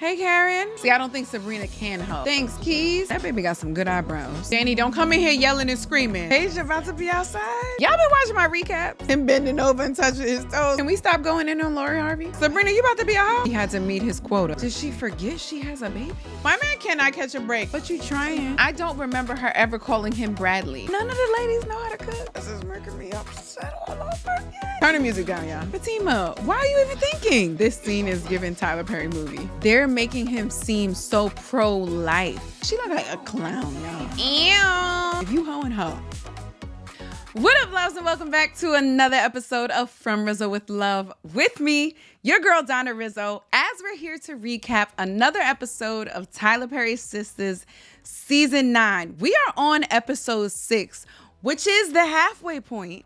Hey, Karen. See, I don't think Sabrina can help. Thanks, Keys. That baby got some good eyebrows. Danny, don't come in here yelling and screaming. Paige about to be outside. Y'all been watching my recaps? Him bending over and touching his toes. Can we stop going in on Lori Harvey? Sabrina, you about to be a hoe? He had to meet his quota. Did she forget she has a baby? My man cannot catch a break, but you trying. I don't remember her ever calling him Bradley. None of the ladies know how to cook. This is making me upset all over again. Turn the music down, y'all. Zatima, why are you even thinking? This scene is giving Tyler Perry movie. They're making him seem so pro-life. She look like a clown, y'all. Ew. If you hoeing hoe. What up, loves, and welcome back to another episode of From Rizzo with Love with me, your girl Donna Rizzo, as we're here to recap another episode of Tyler Perry's Sistas Season 9. We are on episode 6, which is the halfway point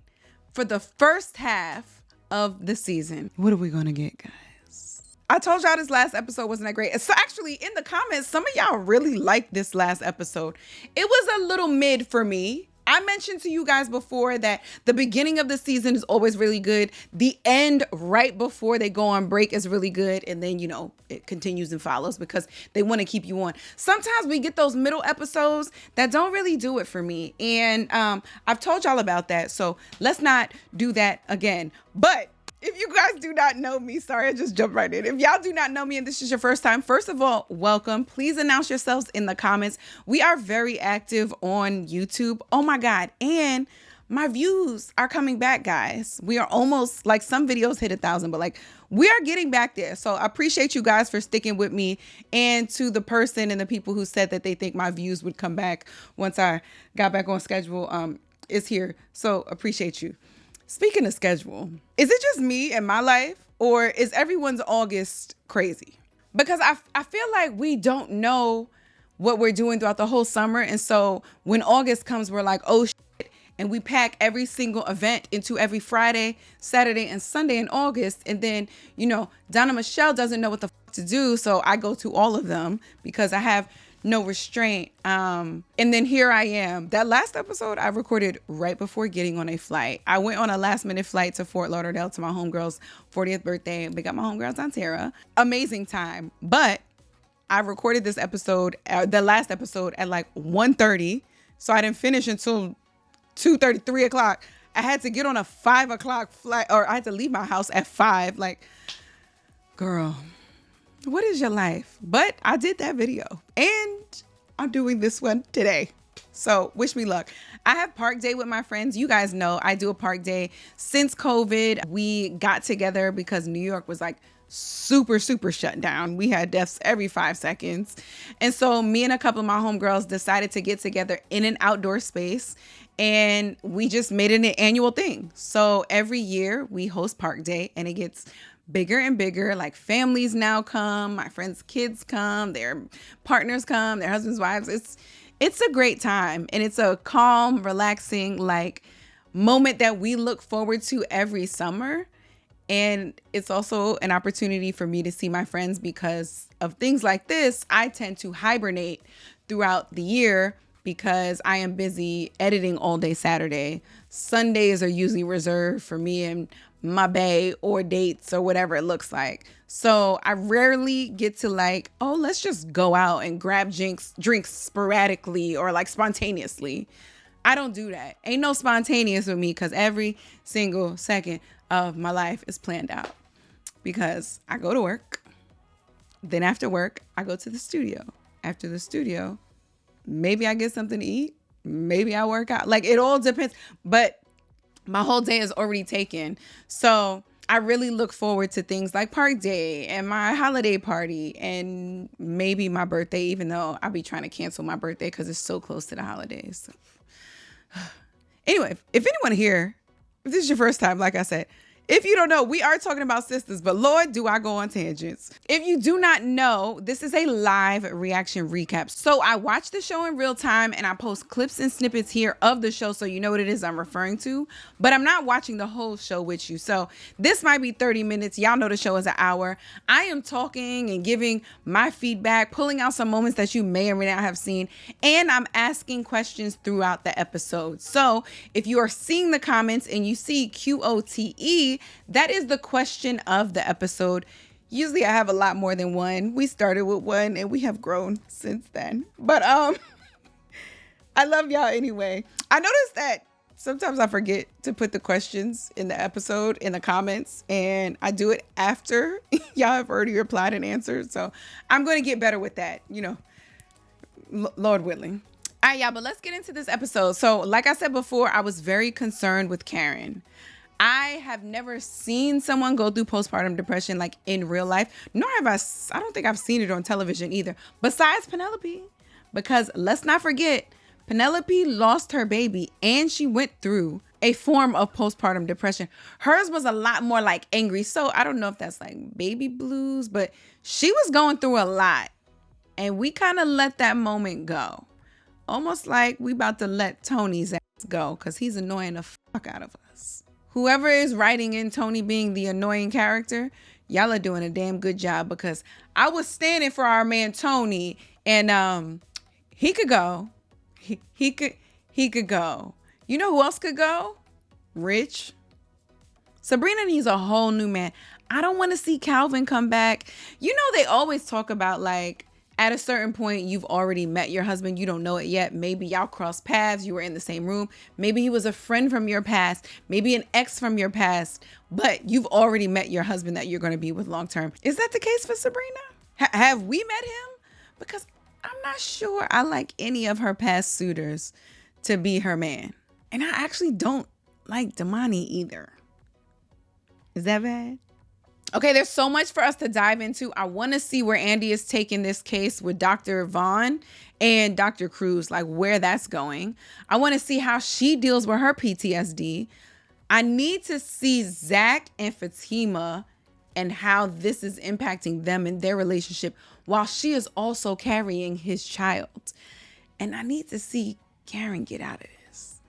for the first half of the season. What are we gonna get, guys? I told y'all this last episode wasn't that great. So actually, in the comments, some of y'all really liked this last episode. It was a little mid for me. I mentioned to you guys before that the beginning of the season is always really good. The end right before they go on break is really good. And then, you know, it continues and follows because they want to keep you on. Sometimes we get those middle episodes that don't really do it for me. And I've told y'all about that. So let's not do that again. But if you guys do not know me, sorry, I just jumped right in. If y'all do not know me and this is your first time, first of all, welcome. Please announce yourselves in the comments. We are very active on YouTube. Oh my God. And my views are coming back, guys. We are almost, like, some videos hit 1,000, but like we are getting back there. So I appreciate you guys for sticking with me, and to the person and the people who said that they think my views would come back once I got back on schedule is here. So appreciate you. Speaking of schedule, is it just me and my life, or is everyone's August crazy? Because I feel like we don't know what we're doing throughout the whole summer. And so when August comes, we're like, oh shit. And we pack every single event into every Friday, Saturday, and Sunday in August. And then, you know, Donna Michelle doesn't know what the fuck to do. So I go to all of them because I have no restraint. And then here I am. That last episode I recorded right before getting on a flight. I went on a last minute flight to Fort Lauderdale to my homegirl's 40th birthday. Big up my homegirl Zantera. Amazing time. But I recorded this episode, the last episode, at like 1:30. So I didn't finish until 2:30, 3 o'clock. I had to get on a 5 o'clock flight, or I had to leave my house at 5. Like, girl, what is your life? But I did that video and I'm doing this one today. So wish me luck. I have park day with my friends. You guys know I do a park day since COVID. We got together because New York was like super shut down. We had deaths every 5 seconds. And so me and a couple of my homegirls decided to get together in an outdoor space, and we just made it an annual thing. So every year we host park day, and it gets bigger and bigger. Like, families now come, my friends' kids come, their partners come, their husbands' wives. It's a great time, and it's a calm, relaxing, like, moment that we look forward to every summer. And it's also an opportunity for me to see my friends because of things like this. I tend to hibernate throughout the year because I am busy editing all day Saturday. Sundays are usually reserved for me and my bae or dates or whatever it looks like. So I rarely get to like, oh, let's just go out and grab drinks sporadically or like spontaneously. I don't do that. Ain't no spontaneous with me because every single second of my life is planned out, because I go to work. Then after work, I go to the studio. After the studio, maybe I get something to eat. Maybe I work out. Like, it all depends. But my whole day is already taken. So I really look forward to things like park day and my holiday party and maybe my birthday, even though I'll be trying to cancel my birthday because it's so close to the holidays. So. Anyway, if anyone here, if this is your first time, like I said, if you don't know, we are talking about sisters, but Lord, do I go on tangents. If you do not know, this is a live reaction recap. So I watch the show in real time and I post clips and snippets here of the show so you know what it is I'm referring to, but I'm not watching the whole show with you. So this might be 30 minutes. Y'all know the show is an hour. I am talking and giving my feedback, pulling out some moments that you may or may not have seen, and I'm asking questions throughout the episode. So if you are seeing the comments and you see QOTE, that is the question of the episode. Usually I have a lot more than one. We started with one and we have grown since then. But I love y'all anyway. I noticed that sometimes I forget to put the questions in the episode in the comments, and I do it after y'all have already replied and answered. So I'm going to get better with that, you know, Lord willing. All right, y'all, but let's get into this episode. So like I said before, I was very concerned with Karen. I have never seen someone go through postpartum depression like in real life, nor have I don't think I've seen it on television either, besides Penelope. Because let's not forget, Penelope lost her baby and she went through a form of postpartum depression. Hers was a lot more like angry. So I don't know if that's like baby blues, but she was going through a lot. And we kind of let that moment go. Almost like we about to let Tony's ass go because he's annoying the fuck out of us. Whoever is writing in Tony being the annoying character, y'all are doing a damn good job, because I was standing for our man Tony, and he could go. He could go. You know who else could go? Rich. Sabrina needs a whole new man. I don't want to see Calvin come back. You know, they always talk about like at a certain point, you've already met your husband. You don't know it yet. Maybe y'all crossed paths. You were in the same room. Maybe he was a friend from your past. Maybe an ex from your past. But you've already met your husband that you're going to be with long term. Is that the case for Sabrina? Have we met him? Because I'm not sure I like any of her past suitors to be her man. And I actually don't like Damani either. Is that bad? Okay, there's so much for us to dive into. I want to see where Andy is taking this case with Dr. Vaughn and Dr. Cruz, like where that's going. I want to see how she deals with her PTSD. I need to see Zach and Fatima and how this is impacting them in their relationship while she is also carrying his child. And I need to see Karen get out of this.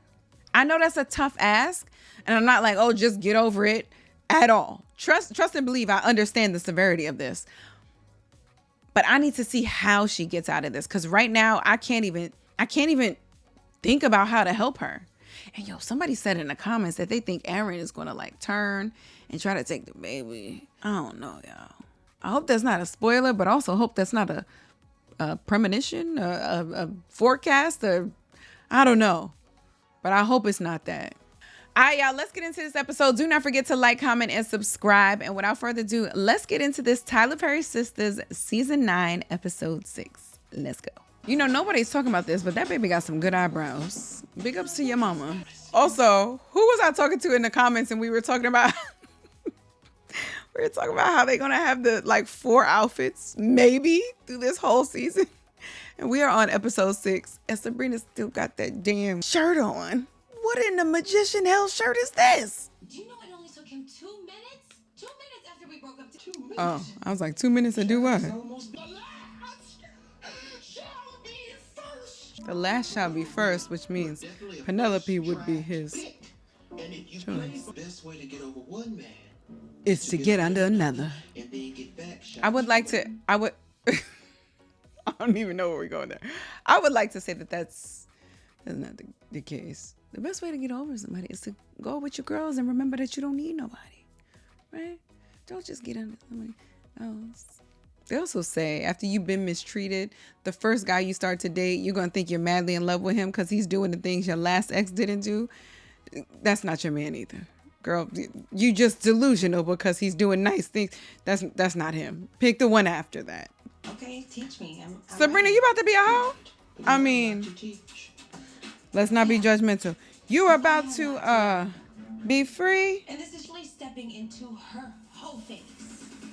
I know that's a tough ask, and I'm not like, oh, just get over it at all. Trust and believe I understand the severity of this. But I need to see how she gets out of this, because right now I can't even think about how to help her. And yo, somebody said in the comments that they think Aaron is going to like turn and try to take the baby. I don't know, y'all. I hope that's not a spoiler, but also hope that's not a premonition, a forecast, or I don't know. But I hope it's not that. All right, y'all, let's get into this episode. Do not forget to like, comment, and subscribe. And without further ado, let's get into this Tyler Perry Sistas Season 9, Episode 6. Let's go. You know, nobody's talking about this, but that baby got some good eyebrows. Big ups to your mama. Also, who was I talking to in the comments, and we were talking about how they're going to have the like 4 outfits maybe through this whole season. And we are on Episode 6, and Sabrina still got that damn shirt on. What in the magician hell shirt is this? Do you know it only took him 2 minutes? 2 minutes after we broke up. 2 minutes. Oh, I was like, 2 minutes to do what? The last shall be first, which means Penelope would be his choice. Is to get under another. I don't even know where we're going there. I would like to say that that's not the case. The best way to get over somebody is to go with your girls and remember that you don't need nobody, right? Don't just get under somebody else. They also say after you've been mistreated, the first guy you start to date, you're going to think you're madly in love with him because he's doing the things your last ex didn't do. That's not your man either. Girl, you just delusional because he's doing nice things. That's not him. Pick the one after that. Okay, teach me. Sabrina, you about to be a hoe? I mean, let's not be judgmental. You are about to be free. And this is really stepping into her whole face.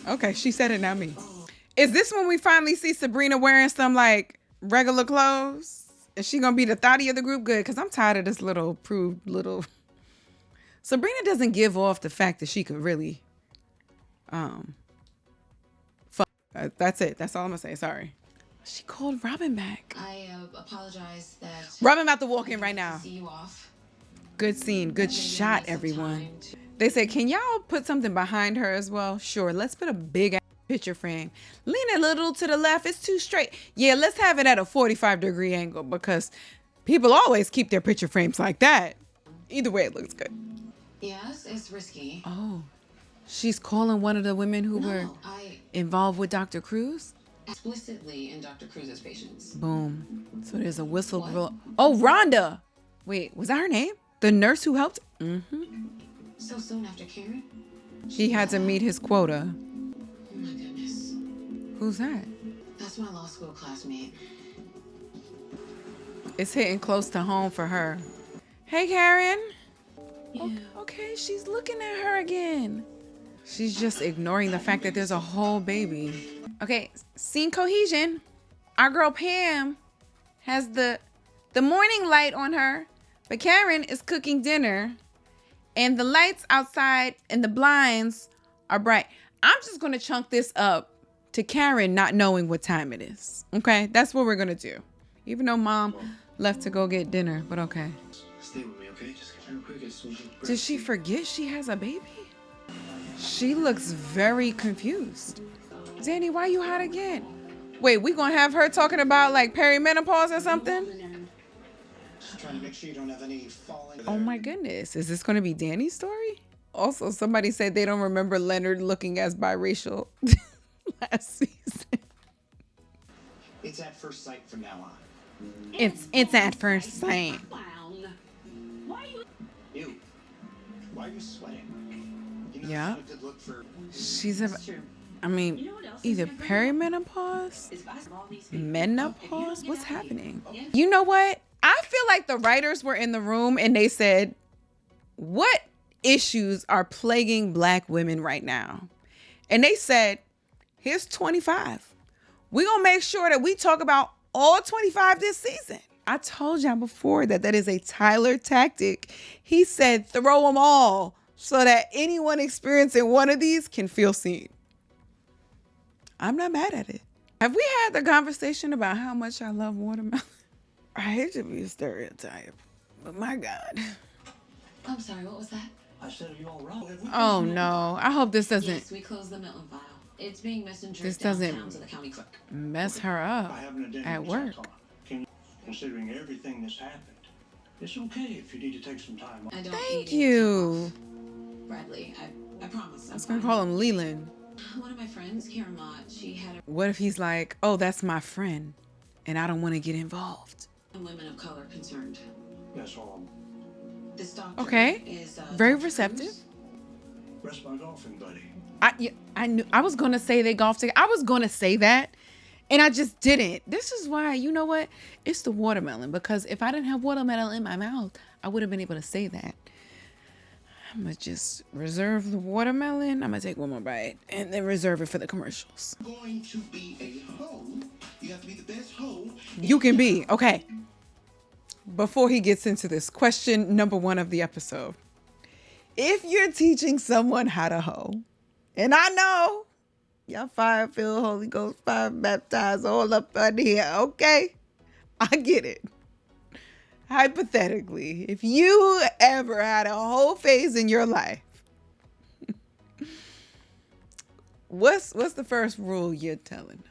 Okay, she said it, not me. Is this when we finally see Sabrina wearing some like regular clothes? Is she gonna be the thotty of the group? Good, because I'm tired of this little proved little. Sabrina doesn't give off the fact that she could really fuck. That's it. That's all I'm gonna say. Sorry. She called Robin back. I apologize that Robin about to walk in right now. see you off. Good scene. Good shot, everyone. They said, can y'all put something behind her as well? Sure. Let's put a big picture frame. Lean a little to the left. It's too straight. Yeah, let's have it at a 45-degree angle because people always keep their picture frames like that. Either way, it looks good. Yes, it's risky. Oh. She's calling one of the women who were No, I involved with Dr. Cruz. explicitly in Dr. Cruz's patients. Boom. So there's a whistleblower. Oh, Rhonda. Wait, was that her name? The nurse who helped? Mm-hmm. So soon after Karen? He had to meet his quota. Oh my goodness. Who's that? That's my law school classmate. It's hitting close to home for her. Hey, Karen. Yeah. Okay, she's looking at her again. She's just ignoring the fact that there's a whole baby. Okay, scene cohesion. Our girl Pam has the morning light on her, but Karen is cooking dinner, and the lights outside and the blinds are bright. I'm just gonna chunk this up to Karen not knowing what time it is. Okay, that's what we're gonna do. Even though Mom left to go get dinner, but okay. Stay with me, okay? Just get real quick as soon as you Did she forget she has a baby? She looks very confused. Zanny, why you hot again? Wait, we gonna have her talking about like perimenopause or something? Just trying to make sure you don't have any falling. Oh my goodness. Is this gonna be Danny's story? Also, somebody said they don't remember Leonard looking as biracial last season. It's at first sight from now on. It's at first sight. Ew. Why are you sweating? You know, Yeah. it's not a good look for. She's either perimenopause, menopause. What's happening? You know what? I feel like the writers were in the room and they said, what issues are plaguing Black women right now? And they said, here's 25. We're going to make sure that we talk about all 25 this season. I told y'all before that is a Tyler tactic. He said, throw them all so that anyone experiencing one of these can feel seen. I'm not mad at it. Have we had the conversation about how much I love watermelon? I hate to be a stereotype, but my God. I'm sorry, what was that? I said, are you all right? Oh no, I hope this doesn't Yes, we closed the Milton file. It's being messengered This downtown doesn't- to the county clerk. mess her up I have an addendum at to work. tack on. Considering everything that's happened, it's okay if you need to take some time off. I don't Thank need you. Bradley, I promise. I was gonna call him Leland. One of my friends, Karen Mott, she had What if he's like, oh, that's my friend, and I don't want to get involved? women of color concerned. That's all. This doctor Okay. is Very Dr. receptive. Cruz. Rest my golfing, buddy. I knew I was gonna say they golf together. I was gonna say that, and I just didn't. This is why, you know what? It's the watermelon, because if I didn't have watermelon in my mouth, I would have been able to say that. I'm gonna just reserve the watermelon. I'm gonna take one more bite and then reserve it for the commercials. Going to be a hoe, you have to be the best hoe. You can be. Okay. Before he gets into this, question number 1 of the episode. If you're teaching someone how to hoe, and I know y'all fire, filled, Holy Ghost, fire, baptized, all up under here, okay? I get it. Hypothetically, if you ever had a whole phase in your life, what's the first rule you're telling?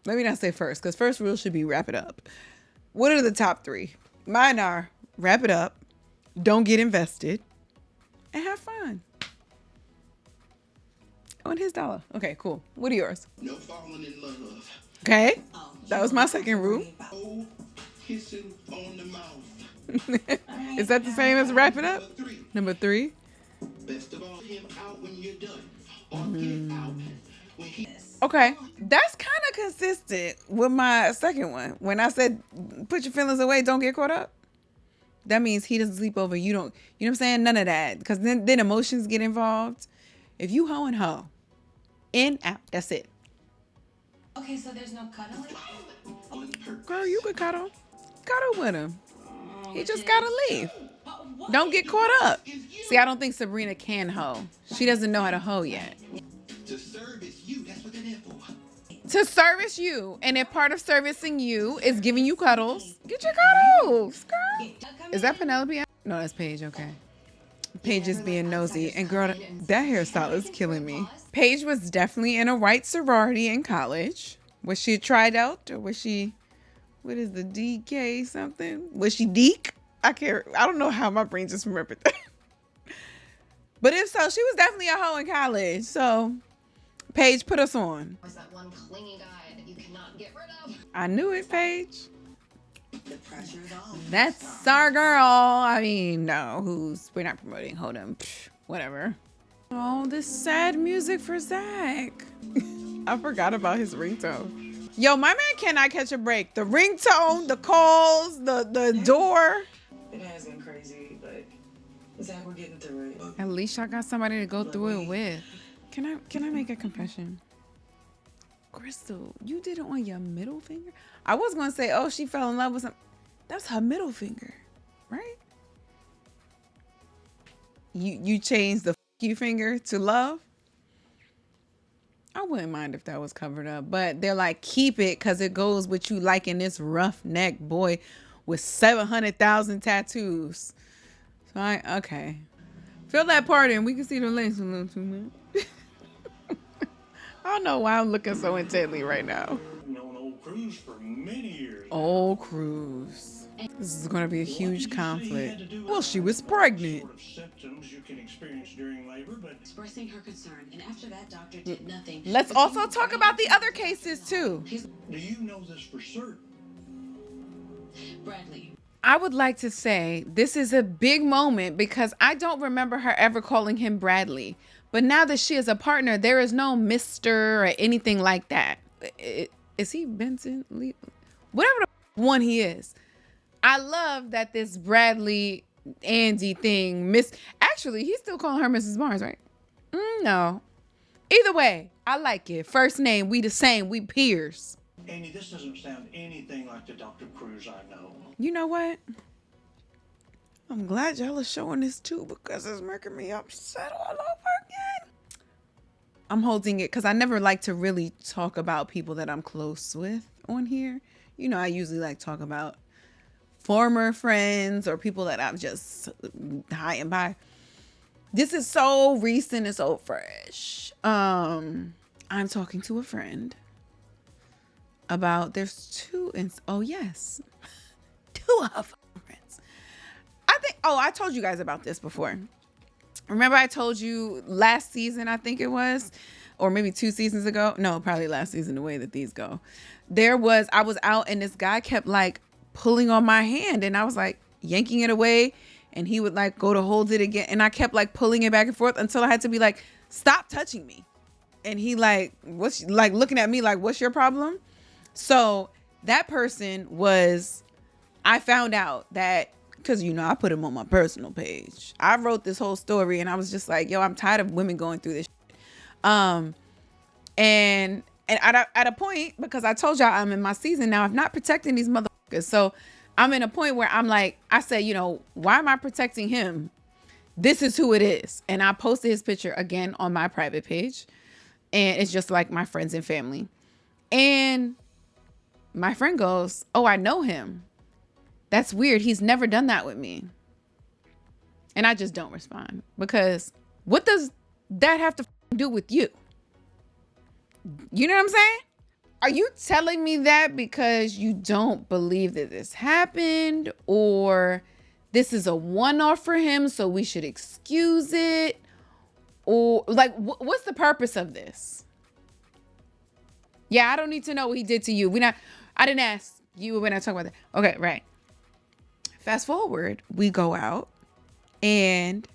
Let me not say first, because first rule should be wrap it up. What are the top 3? Mine are wrap it up, don't get invested, and have fun. On his dollar. Okay, cool. What are yours? No falling in love. Okay. Oh, That was my second rule. Oh, kissing on the mouth. Is that the same as wrap it up? Number 3, Number 3. best of all, him out when you're done. Or get out when he. Okay, that's kind of consistent with my second one. When I said, put your feelings away, don't get caught up. That means he doesn't sleep over. You don't, you know what I'm saying? None of that. Because then emotions get involved. If you hoe and hoe, in, out, that's it. Okay, so there's no cuddling? On purpose. Girl, you could cuddle. Cuddle with him. He just gotta leave. Don't get caught up. See, I don't think Sabrina can hoe. She doesn't know how to hoe yet. To service you, that's what they're there for. To service you. And if part of servicing you is giving you cuddles, get your cuddles, girl. Is that Penelope? No, that's Paige. Okay. Paige is being nosy. And girl, that hairstyle is killing me. Paige was definitely in a white sorority in college. Was she tried out, or was she, what is the DK something? Was she Deke? I don't know how my brain just remembered that. But if so, she was definitely a hoe in college. So, Paige, put us on. Was that one clingy guy that you cannot get rid of? I knew it, Paige. The pressure's on. That's our girl. I mean, no, we're not promoting. Hold on. Whatever. Oh, this sad music for Zach. I forgot about his ringtone. Yo, my man cannot catch a break. The ringtone, the calls, the door. It has been crazy, but Zach, we're getting through it. At least I got somebody to go through it with. Can I make a confession? Crystal, you did it on your middle finger? I was gonna say, oh, she fell in love with some. That's her middle finger, right? You changed the you finger to love. I wouldn't mind if that was covered up, but they're like, keep it because it goes with you liking this roughneck boy with 700,000 tattoos. So okay. Fill that part in. We can see the links a little too much. I don't know why I'm looking so intently right now. Known old Cruz for many years. Old Cruz. This is going to be a huge What did you say he conflict. had to do with Well, it? she was What pregnant. sort of symptoms you can experience during labor, but Expressing her concern, and after that, doctor did nothing. Let's also talk about the other cases too. do you know this for certain? Bradley. I would like to say this is a big moment because I don't remember her ever calling him Bradley. But now that she is a partner, there is no Mr. or anything like that. Is he Benson Lee? Whatever the one he is. I love that this Bradley Andy thing. Actually, he's still calling her Mrs. Barnes, right? No. Either way, I like it. First name, we the same. We peers. Andy, this doesn't sound anything like the Dr. Cruz I know. You know what? I'm glad y'all are showing this too because it's making me upset all over again. I'm holding it because I never like to really talk about people that I'm close with on here. You know, I usually like to talk about former friends or people that I'm just high and by. This is so recent and so fresh. I'm talking to a friend about there's two of friends. I told you guys about this before. Remember I told you last season, I think it was, or maybe 2 seasons ago. No, probably last season, the way that these go. I was out and this guy kept like pulling on my hand and I was like yanking it away and he would like go to hold it again. And I kept like pulling it back and forth until I had to be like, stop touching me. And he like, what's like looking at me like, what's your problem? So that person I found out that, because, you know, I put him on my personal page. I wrote this whole story and I was just like, yo, I'm tired of women going through this shit. And at a point, because I told y'all I'm in my season now, I'm not protecting these motherfuckers. So I'm in a point where I'm like, I said, you know, why am I protecting him? This is who it is. And I posted his picture again on my private page. And it's just like my friends and family. And my friend goes, oh, I know him. That's weird. He's never done that with me. And I just don't respond because what does that have to do with you? You know what I'm saying? Are you telling me that because you don't believe that this happened, or this is a one-off for him, so we should excuse it? Or like, what's the purpose of this? Yeah, I don't need to know what he did to you. I didn't ask you when I talk about that. Okay, right. Fast forward, we go out and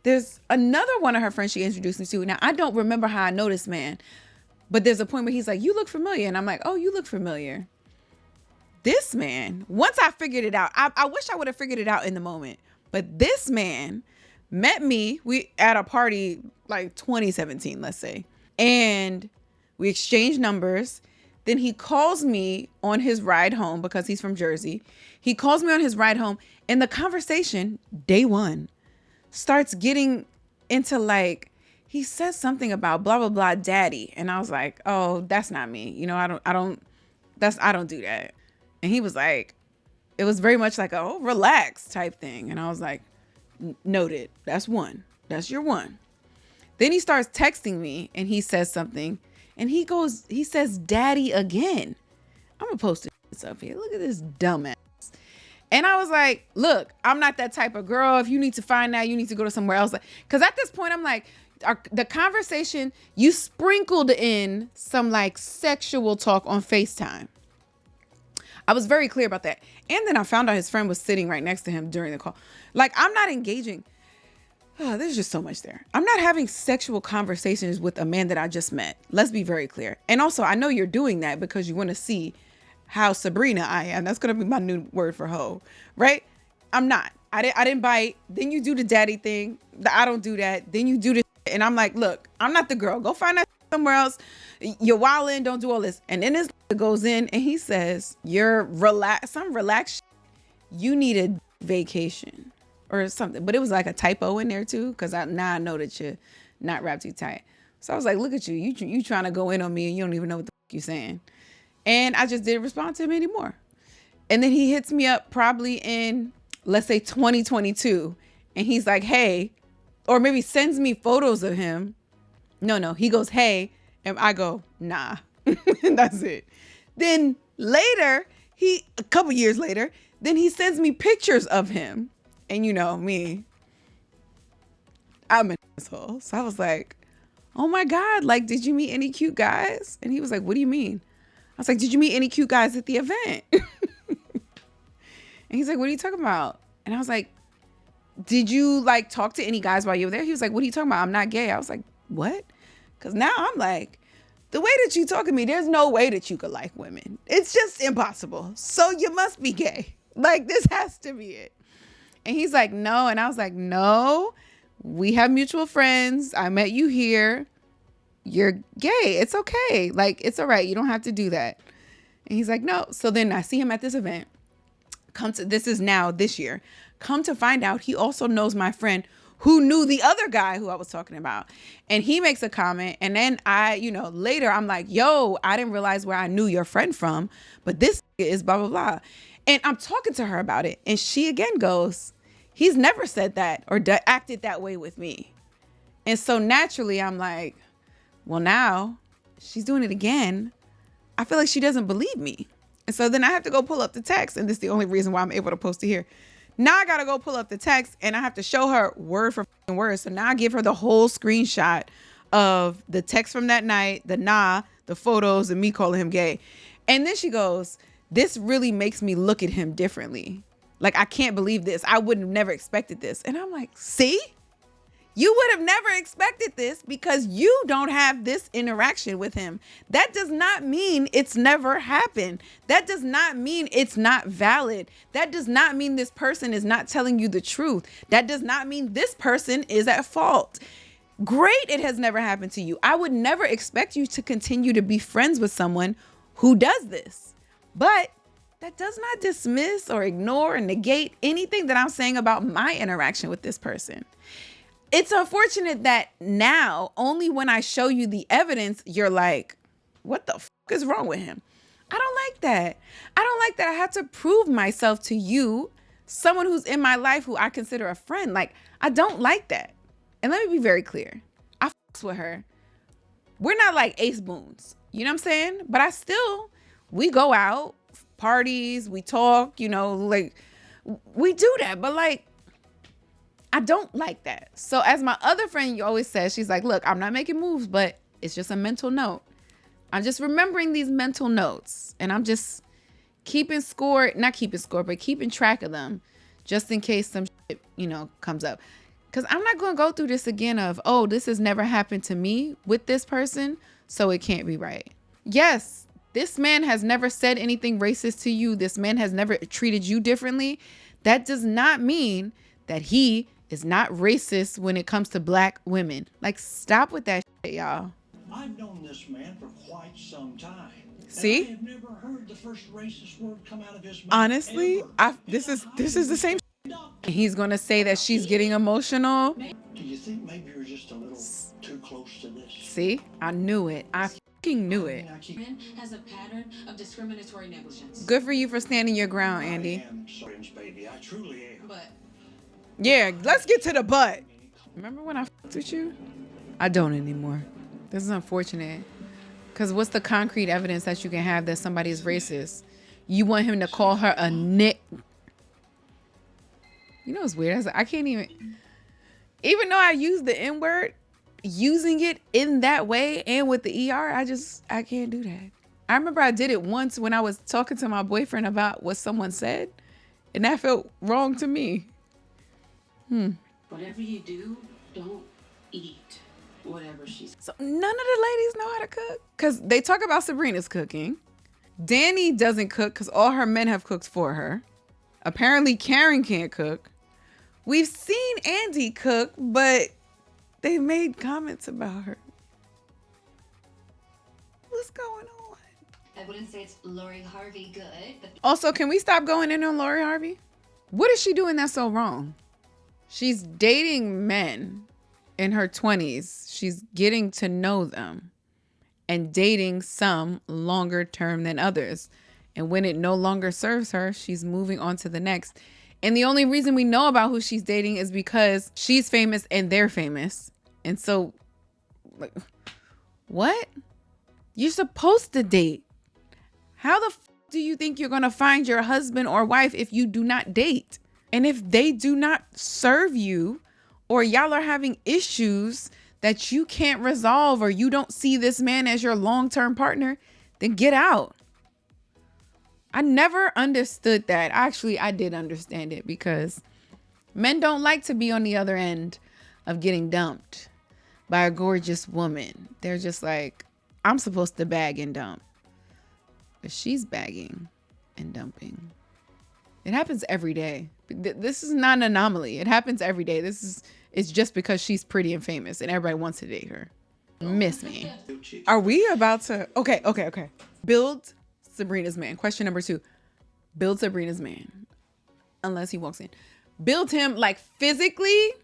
there's another one of her friends she introduced me to. Now, I don't remember how I know this man, but there's a point where he's like, you look familiar. And I'm like, oh, you look familiar. This man, once I figured it out, I wish I would have figured it out in the moment, but this man met me at a party like 2017, let's say, and we exchanged numbers. Then he calls me on his ride home because he's from Jersey. He calls me on his ride home and the conversation, day one, starts getting into like, he says something about blah, blah, blah, daddy. And I was like, oh, that's not me. You know, I don't do that. And he was like, it was very much like, oh, relax type thing. And I was like, noted. That's one. That's your one. Then he starts texting me and he says something. And he says, daddy again. I'm going to post this up here. Look at this dumbass. And I was like, look, I'm not that type of girl. If you need to find out, you need to go to somewhere else. Because at this point, I'm like, the conversation, you sprinkled in some like sexual talk on FaceTime. I was very clear about that. And then I found out his friend was sitting right next to him during the call. Like, I'm not engaging. Oh, there's just so much there. I'm not having sexual conversations with a man that I just met. Let's be very clear. And also, I know you're doing that because you want to see how Sabrina I am. That's going to be my new word for hoe, right? I'm not. I didn't bite. Then you do the daddy thing. I don't do that. Then you do this. And I'm like, look, I'm not the girl. Go find that somewhere else. You're wilding. Don't do all this. And then this goes in and he says, you're relaxed. Some relaxed. You need a vacation or something. But it was like a typo in there too. Because now I know that you're not wrapped too tight. So I was like, look at you. You trying to go in on me and you don't even know what the fuck you're saying. And I just didn't respond to him anymore. And then he hits me up probably in, let's say 2022. And he's like, hey, or maybe sends me photos of him. No, he goes, hey. And I go, nah. And that's it. Then later, a couple years later, then he sends me pictures of him. And you know me, I'm an asshole. So I was like, oh my God, like, did you meet any cute guys? And he was like, what do you mean? I was like, did you meet any cute guys at the event? And he's like, what are you talking about? And I was like, did you like talk to any guys while you were there? He was like, what are you talking about? I'm not gay. I was like, what? Because now I'm like, the way that you talk to me, there's no way that you could like women. It's just impossible. So you must be gay. Like, this has to be it. And he's like, no. And I was like, no, we have mutual friends. I met you here. You're gay. It's okay. Like, it's all right. You don't have to do that. And he's like, no. So then I see him at this event. This is now this year. Come to find out, he also knows my friend who knew the other guy who I was talking about. And he makes a comment. And then later I'm like, yo, I didn't realize where I knew your friend from, but this is blah, blah, blah. And I'm talking to her about it. And she again goes, he's never said that or acted that way with me. And so naturally I'm like, well, now she's doing it again. I feel like she doesn't believe me. And so then I have to go pull up the text. And this is the only reason why I'm able to post it here. Now I got to go pull up the text and I have to show her word for word. So now I give her the whole screenshot of the text from that night, the photos, and me calling him gay. And then she goes, this really makes me look at him differently. Like, I can't believe this. I would have never expected this. And I'm like, see? You would have never expected this because you don't have this interaction with him. That does not mean it's never happened. That does not mean it's not valid. That does not mean this person is not telling you the truth. That does not mean this person is at fault. Great, it has never happened to you. I would never expect you to continue to be friends with someone who does this. But that does not dismiss or ignore or negate anything that I'm saying about my interaction with this person. It's unfortunate that now, only when I show you the evidence, you're like, what the fuck is wrong with him? I don't like that. I don't like that I have to prove myself to you, someone who's in my life who I consider a friend. Like, I don't like that. And let me be very clear. I fucks with her. We're not like ace boons. You know what I'm saying? But we go out, parties, we talk, like, we do that. But like, I don't like that. So as my other friend always says, she's like, look, I'm not making moves, but it's just a mental note. I'm just remembering these mental notes and I'm just not keeping score, but keeping track of them just in case some shit, comes up. Cause I'm not going to go through this again of, oh, this has never happened to me with this person, so it can't be right. Yes, this man has never said anything racist to you. This man has never treated you differently. That does not mean that he is not racist when it comes to black women. Like, stop with that shit, y'all. I've known this man for quite some time. See? And I have never heard the first racist word come out of his mouth. Honestly, this is the same shit. He's gonna say that she's getting emotional. Do you think maybe you're just a little too close to this? See? I knew it. I fucking knew it. Has a pattern of discriminatory negligence. Good for you for standing your ground, Andy. I am sorry, baby. I truly am. But Yeah, let's get to the butt. Remember when I fucked with you? I don't anymore. This is unfortunate. Because what's the concrete evidence that you can have that somebody is racist? You want him to call her a nick. You know what's weird? I can't even though I use the N word, using it in that way and with the ER, I can't do that. I remember I did it once when I was talking to my boyfriend about what someone said, and that felt wrong to me. Whatever you do, don't eat whatever she's. So none of the ladies know how to cook, because they talk about Sabrina's cooking. Danny doesn't cook because all her men have cooked for her. Apparently Karen can't cook. We've seen Andy cook, but they made comments about her. What's going on? I wouldn't say it's Lori Harvey good, but Also, can we stop going in on Lori Harvey? What is she doing that's so wrong? She's dating men in her 20s. She's getting to know them and dating some longer term than others. And when it no longer serves her, she's moving on to the next. And the only reason we know about who she's dating is because she's famous and they're famous. And so, like, what? You're supposed to date. How the do you think you're going to find your husband or wife if you do not date? And if they do not serve you, or y'all are having issues that you can't resolve, or you don't see this man as your long-term partner, then get out. I never understood that. Actually, I did understand it, because men don't like to be on the other end of getting dumped by a gorgeous woman. They're just like, I'm supposed to bag and dump. But she's bagging and dumping. It happens every day. This is not an anomaly. It happens every day. It's just because she's pretty and famous and everybody wants to date her. Miss me. Are we about to... Okay. Build Sabrina's man. Question number 2. Build Sabrina's man. Unless he walks in. Build him like physically.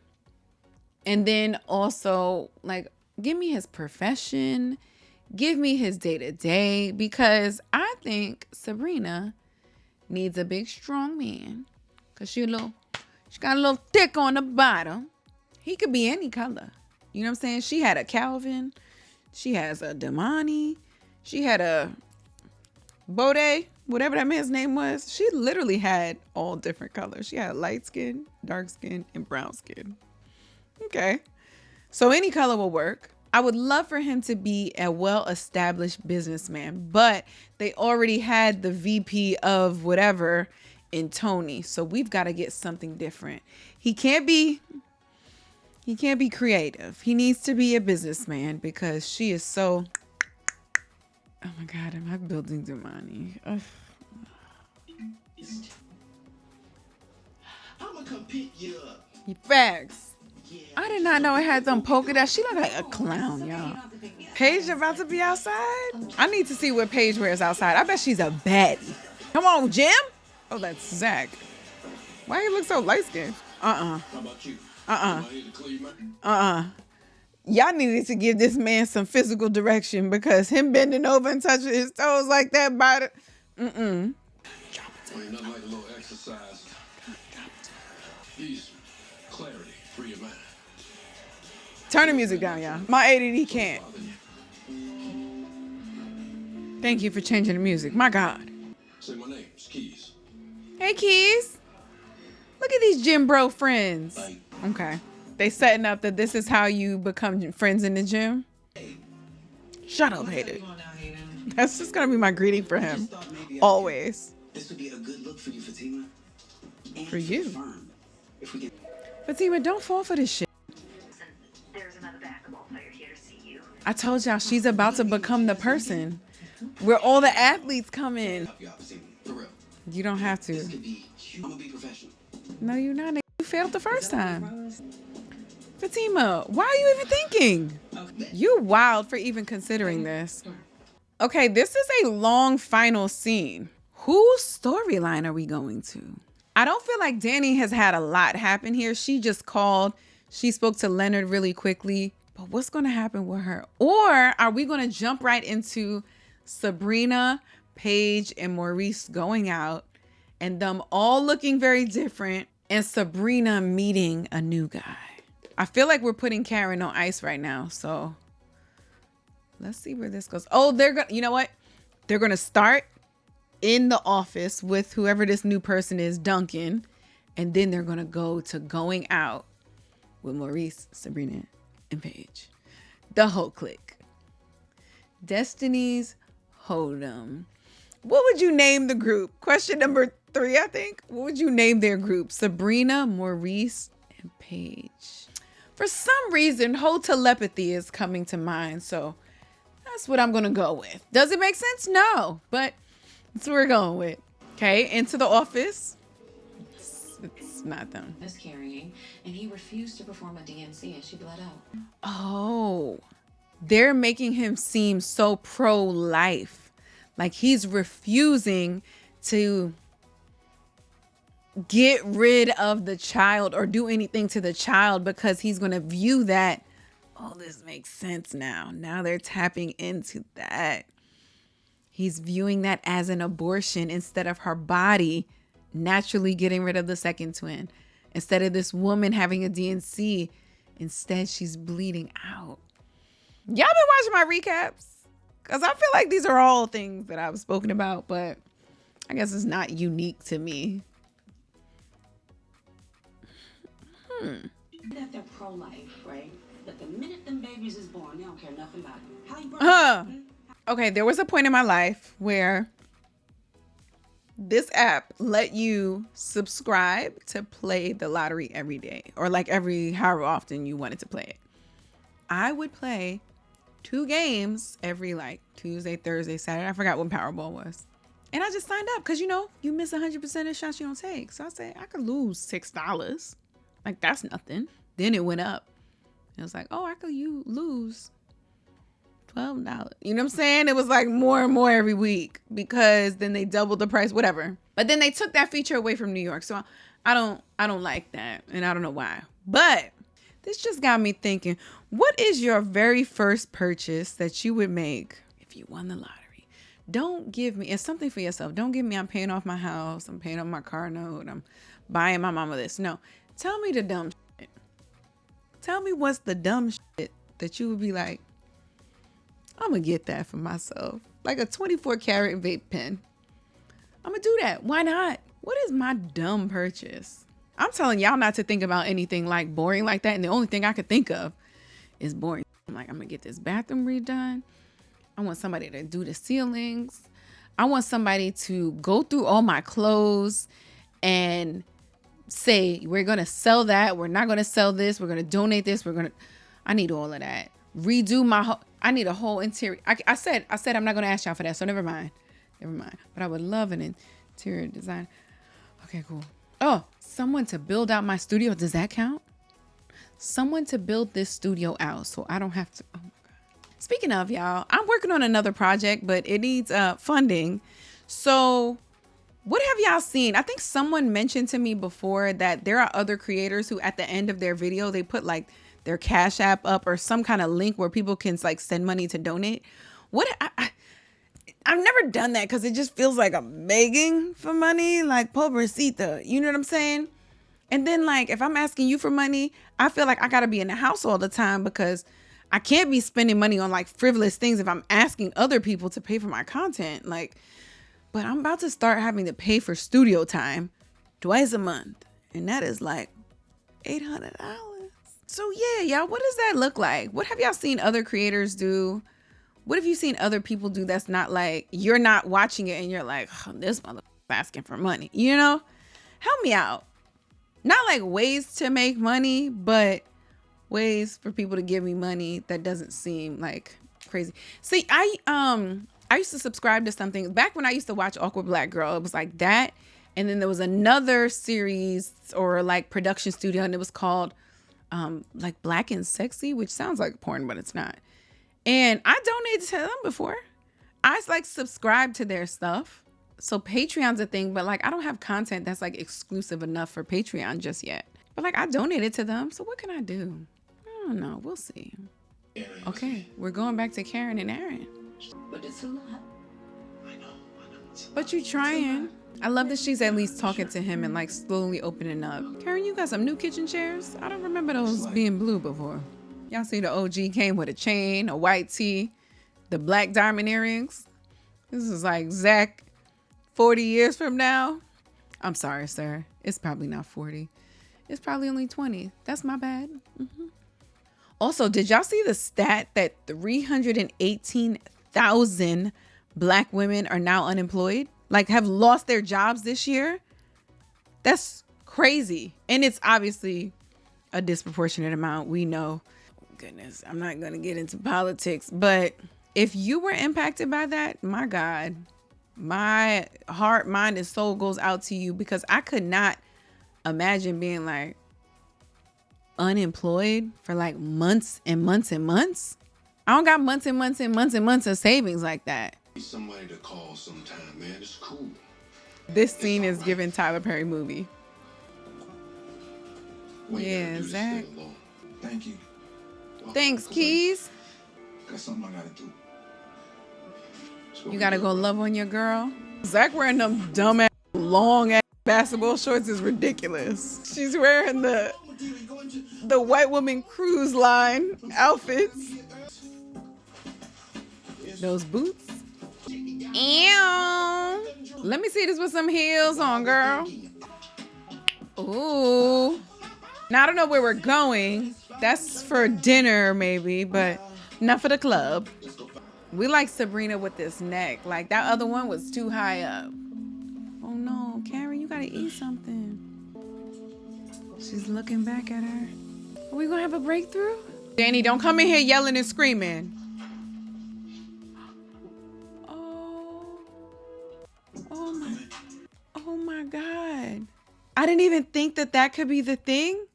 And then also like give me his profession. Give me his day-to-day. Because I think Sabrina needs a big strong man. Because she got a little thick on the bottom. He could be any color. You know what I'm saying? She had a Calvin. She has a Damani. She had a Bode, whatever that man's name was. She literally had all different colors. She had light skin, dark skin, and brown skin. Okay. So any color will work. I would love for him to be a well-established businessman, but they already had the VP of whatever in Tony. So we've got to get something different. He can't be creative. He needs to be a businessman, because she is so... Oh my God, am I building Damani? Ugh. I'm gonna come pick you up. Facts. Yeah. I did not know it had them polka dots. She look like a clown, y'all. Paige about to be outside? I need to see what Paige wears outside. I bet she's a baddie. Come on, Jim. Oh, that's Zach. Why he look so light-skinned? How about you? Am I here to clear my... Y'all needed to give this man some physical direction, because him bending over and touching his toes like that by the... Ain't nothing like a little exercise. Peace, clarity, free your mind. Turn the music down, y'all. My ADD can't. Thank you for changing the music. My God. Say my name. It's Keys. Hey, Keys. Look at these gym bro friends. Okay. They setting up that this is how you become friends in the gym. Shut up, Hayden. Come on now, Hayden. That's just going to be my greeting for him. Always. This would be a good look for you, Fatima. And For you. the firm. If we can... Fatima, don't fall for this shit. There's another basketball player here to see you. I told y'all she's about to become the person where all the athletes come in. help you out, Fatima. For real. You don't have This to. could be... I'm gonna be professional. No, you're not. You failed the first time. Fatima, why are you even thinking? You wild for even considering this. Okay, this is a long final scene. Whose storyline are we going to? I don't feel like Danny has had a lot happen here. She just called. She spoke to Leonard really quickly. But what's going to happen with her? Or are we going to jump right into Sabrina, Paige, and Maurice going out, and them all looking very different, and Sabrina meeting a new guy? I feel like we're putting Karen on ice right now. So let's see where this goes. Oh, you know what? They're going to start in the office with whoever this new person is, Duncan. And then they're going to go to going out with Maurice, Sabrina, and Paige. The whole clique. Destiny's Hold'em. What would you name the group? Question number 3, I think. What would you name their group? Sabrina, Maurice, and Paige. For some reason, whole telepathy is coming to mind. So that's what I'm going to go with. Does it make sense? No, but that's what we're going with. Okay, Into the Office. It's not them. Miscarrying, and he refused to perform a DNC and she bled out. Oh, they're making him seem so pro-life. Like he's refusing to get rid of the child or do anything to the child because he's going to view that. Oh, this makes sense now. Now they're tapping into that. He's viewing that as an abortion instead of her body naturally getting rid of the second twin. Instead of this woman having a DNC, instead she's bleeding out. Y'all been watching my recaps? Because I feel like these are all things that I've spoken about, but I guess it's not unique to me. That they're pro-life, right? But the minute them babies is born, they don't care nothing about you. How you born? Okay, there was a point in my life where this app let you subscribe to play the lottery every day or like however often you wanted to play it. I would play 2 games every like Tuesday, Thursday, Saturday. I forgot what Powerball was. And I just signed up because, you know, you miss 100% of shots you don't take. So I said I could lose $6. Like that's nothing. Then it went up. It was like, oh, I could lose $12. You know what I'm saying? It was like more and more every week because then they doubled the price, whatever. But then they took that feature away from New York. So I don't like that. And I don't know why. But this just got me thinking, what is your very first purchase that you would make if you won the lottery? Don't give me, it's something for yourself. Don't give me, I'm paying off my house. I'm paying off my car note. I'm buying my mama this. No, tell me the dumb shit. Tell me what's the dumb shit that you would be like, I'm going to get that for myself. Like a 24 karat vape pen. I'm going to do that. Why not? What is my dumb purchase? I'm telling y'all not to think about anything like boring like that. And the only thing I could think of is boring. I'm like, I'm going to get this bathroom redone. I want somebody to do the ceilings. I want somebody to go through all my clothes and say, we're going to sell that. We're not going to sell this. We're going to donate this. I need all of that. Redo my whole, I need a whole interior. I said I'm not going to ask y'all for that. So never mind. But I would love an interior design. Okay, cool. Oh, someone to build out my studio. Does that count? Someone to build this studio out so I don't have to. Oh my God. Speaking of, y'all, I'm working on another project, but it needs funding. So what have y'all seen? I think someone mentioned to me before that there are other creators who at the end of their video, they put like their Cash App up or some kind of link where people can like send money to donate. I've never done that because it just feels like I'm begging for money, like pobrecita. You know what I'm saying? And then like if I'm asking you for money, I feel like I got to be in the house all the time because I can't be spending money on like frivolous things if I'm asking other people to pay for my content. Like, but I'm about to start having to pay for studio time twice a month. And that is like $800. So yeah, y'all, what does that look like? What have y'all seen other creators do? What have you seen other people do that's not like, you're not watching it and you're like, oh, this motherfucker's asking for money, you know? Help me out. Not like ways to make money, but ways for people to give me money that doesn't seem like crazy. See, I used to subscribe to something back when I used to watch Awkward Black Girl. It was like that. And then there was another series or like production studio and it was called like Black and Sexy, which sounds like porn, but it's not. And I donated to them before. I like subscribe to their stuff. So Patreon's a thing, but like I don't have content that's like exclusive enough for Patreon just yet. But like I donated to them. So what can I do? I don't know. We'll see. Okay, we're going back to Karen and Aaron. But it's a lot. I know. But you trying. I love that she's at least talking to him and like slowly opening up. Karen, you got some new kitchen chairs? I don't remember those being blue before. Y'all see the OG came with a chain, a white tee, the black diamond earrings. This is like Zach 40 years from now. I'm sorry, sir. It's probably not 40. It's probably only 20. That's my bad. Also, did y'all see the stat that 318,000 Black women are now unemployed? Like, have lost their jobs this year? That's crazy. And it's obviously a disproportionate amount. We know. Oh, goodness, I'm not going to get into politics. But if you were impacted by that, my God, my heart, mind, and soul goes out to you, because I could not imagine being like unemployed for like months and months and months. I don't got months and months and months and months of savings like that. Somebody to call sometime, man. It's cool. This scene is giving Tyler Perry movie. What you Yeah, gotta do to Zach. stay alone? Thank you. Thanks, Keys. Got something I gotta do. It's what You we gotta do, go bro. love on your girl. Zach wearing them dumb ass long ass basketball shorts is ridiculous. She's wearing the white woman cruise line outfits. Those boots. Ew. Let me see this with some heels on, girl. Ooh. Now I don't know where we're going. That's for dinner maybe, but not for the club. We like Sabrina with this neck. Like that other one was too high up. Oh no, Karen, you gotta eat something. She's looking back at her. Are we gonna have a breakthrough? Danny, don't come in here yelling and screaming. Oh my God. I didn't even think that that could be the thing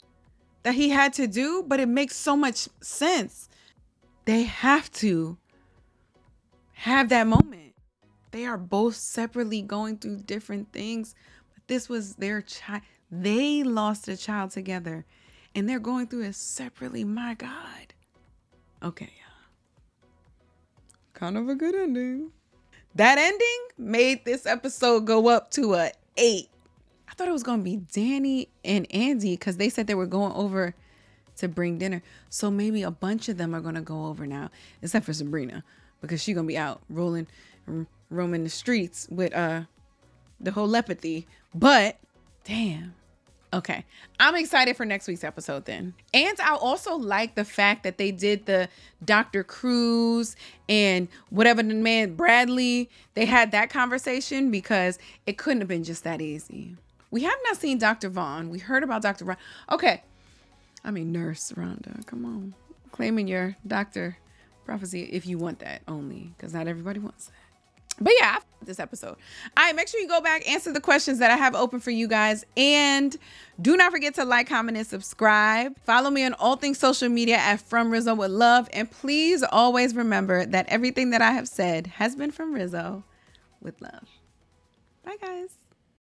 that he had to do, but it makes so much sense. They have to have that moment. They are both separately going through different things, but this was their child. They lost a child together and they're going through it separately. My God. Okay, yeah. Kind of a good ending. That ending made this episode go up to a 8. I thought it was going to be Danny and Andy because they said they were going over to bring dinner. So maybe a bunch of them are going to go over now, except for Sabrina, because she's going to be out roaming the streets with the whole lepathy. But damn. Okay. I'm excited for next week's episode then. And I also like the fact that they did the Dr. Cruz and whatever the man Bradley, they had that conversation because it couldn't have been just that easy. We have not seen Dr. Vaughn. We heard about Dr. Vaughn. Okay. I mean, Nurse Rhonda, come on. Claiming your doctor prophecy if you want that only, because not everybody wants that. But yeah, this episode. All right, make sure you go back, answer the questions that I have open for you guys. And do not forget to like, comment, and subscribe. Follow me on all things social media at From Rizzo with Love. And please always remember that everything that I have said has been from Rizzo with love. Bye, guys.